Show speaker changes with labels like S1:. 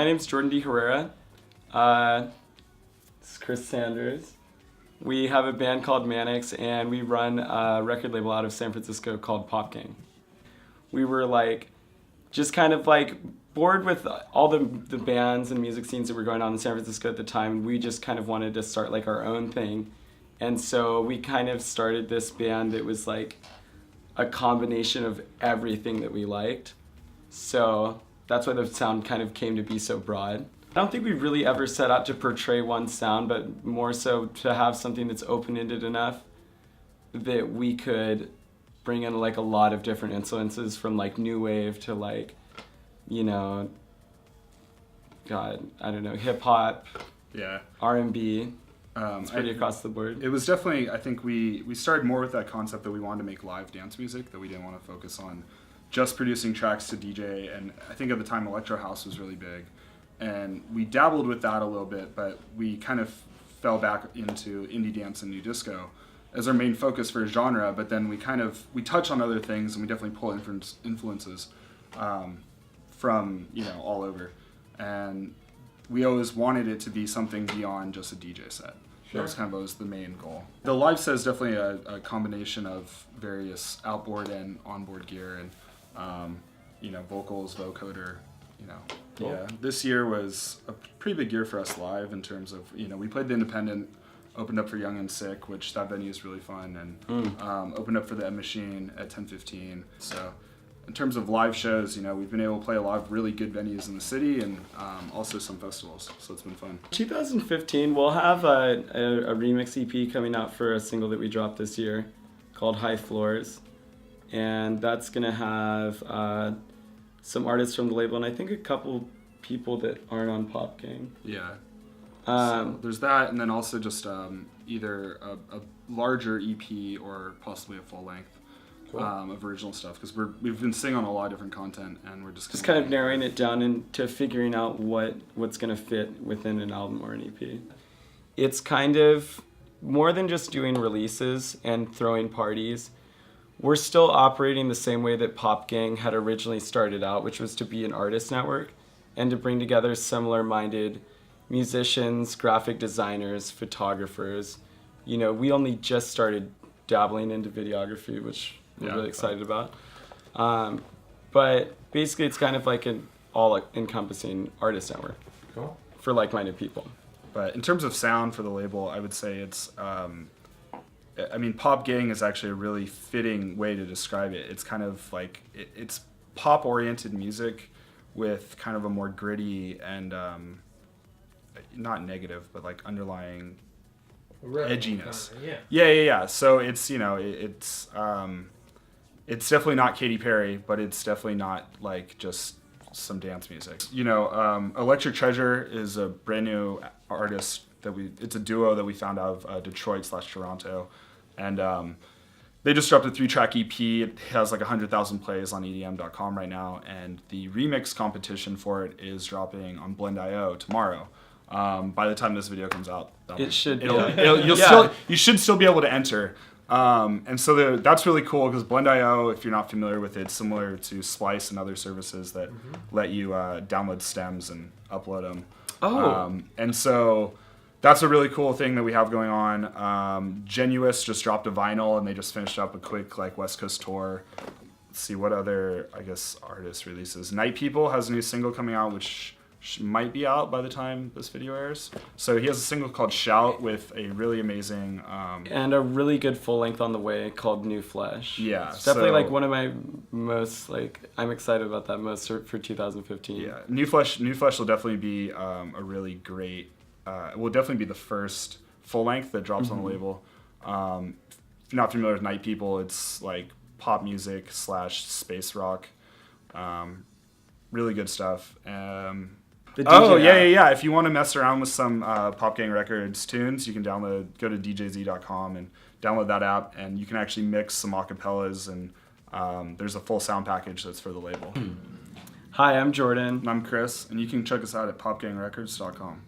S1: name's Jordan Deherrera. This is Chris Sanders. We have a band called Manics, and we run a record label out of San Francisco called Popgang. We were just kind of bored with all the bands and music scenes that were going on in San Francisco at the time. We just kind of wanted to start our own thing. And so we kind of started this band that was a combination of everything that we liked. So that's why the sound kind of came to be so broad. I don't think we really ever set out to portray one sound, but more so to have something that's open-ended enough that we could bring in a lot of different influences from new wave to hip hop, R&B. It's pretty across the board.
S2: It was definitely, I think we started more with that concept that we wanted to make live dance music, that we didn't want to focus on just producing tracks to DJ, and I think at the time Electro House was really big. And we dabbled with that a little bit, but we kind of fell back into indie dance and new disco as our main focus for a genre, but then we touch on other things, and we definitely pull influences from all over. And we always wanted it to be something beyond just a DJ set. Sure. That was kind of always the main goal. The live set is definitely a combination of various outboard and onboard gear, and vocals, vocoder, Cool. Yeah, this year was a pretty big year for us live in terms of, we played the Independent, opened up for Young and Sick, which that venue is really fun, and opened up for the M Machine at 10:15. So in terms of live shows, we've been able to play a lot of really good venues in the city, and also some festivals, so it's been fun. 2015,
S1: we'll have a remix EP coming out for a single that we dropped this year called High Floors, and that's going to have some artists from the label, and I think a couple people that aren't on Popgang.
S2: Yeah. So there's that, and then also just either a larger EP or possibly a full length. Cool. Of original stuff, because we've been singing on a lot of different content, and we're just
S1: kind of narrowing it down into figuring out what's going to fit within an album or an EP. It's kind of more than just doing releases and throwing parties. We're still operating the same way that Popgang had originally started out, which was to be an artist network and to bring together similar-minded musicians, graphic designers, photographers. We only just started dabbling into videography, which we're really excited about. But basically it's kind of an all-encompassing artist network.
S3: Cool.
S1: For like-minded people.
S2: But in terms of sound for the label, I would say it's, Popgang is actually a really fitting way to describe it. It's kind of it's pop-oriented music with kind of a more gritty and, not negative, but underlying edginess.
S3: Kind of,
S2: Yeah. So it's, it's definitely not Katy Perry, but it's definitely not just some dance music. Electric Treasure is a brand new artist it's a duo that we found out of Detroit/Toronto, and they just dropped a 3-track EP. It has 100,000 plays on EDM.com right now, and the remix competition for it is dropping on Blend.io tomorrow. By the time this video comes out, you should still be able to enter. And so that's really cool, because Blend.io, if you're not familiar with it, it's similar to Splice and other services that let you download stems and upload them. And so that's a really cool thing that we have going on. Genuous just dropped a vinyl, and they just finished up a quick West Coast tour. Let's see what other, artist releases. Night People has a new single coming out, which might be out by the time this video airs. So he has a single called Shout with a really amazing...
S1: and a really good full length on the way called New Flesh.
S2: Yeah.
S1: It's definitely one of my most, I'm excited about that most for 2015.
S2: Yeah, New Flesh will definitely be a really great... it will definitely be the first full length that drops on the label. If you're not familiar with Night People, it's pop music / space rock. Really good stuff. Yeah. If you want to mess around with some Popgang Records tunes, you can go to djz.com and download that app, and you can actually mix some acapellas, and there's a full sound package that's for the label.
S1: Hi, I'm Jordan.
S2: And I'm Chris, and you can check us out at popgangrecords.com.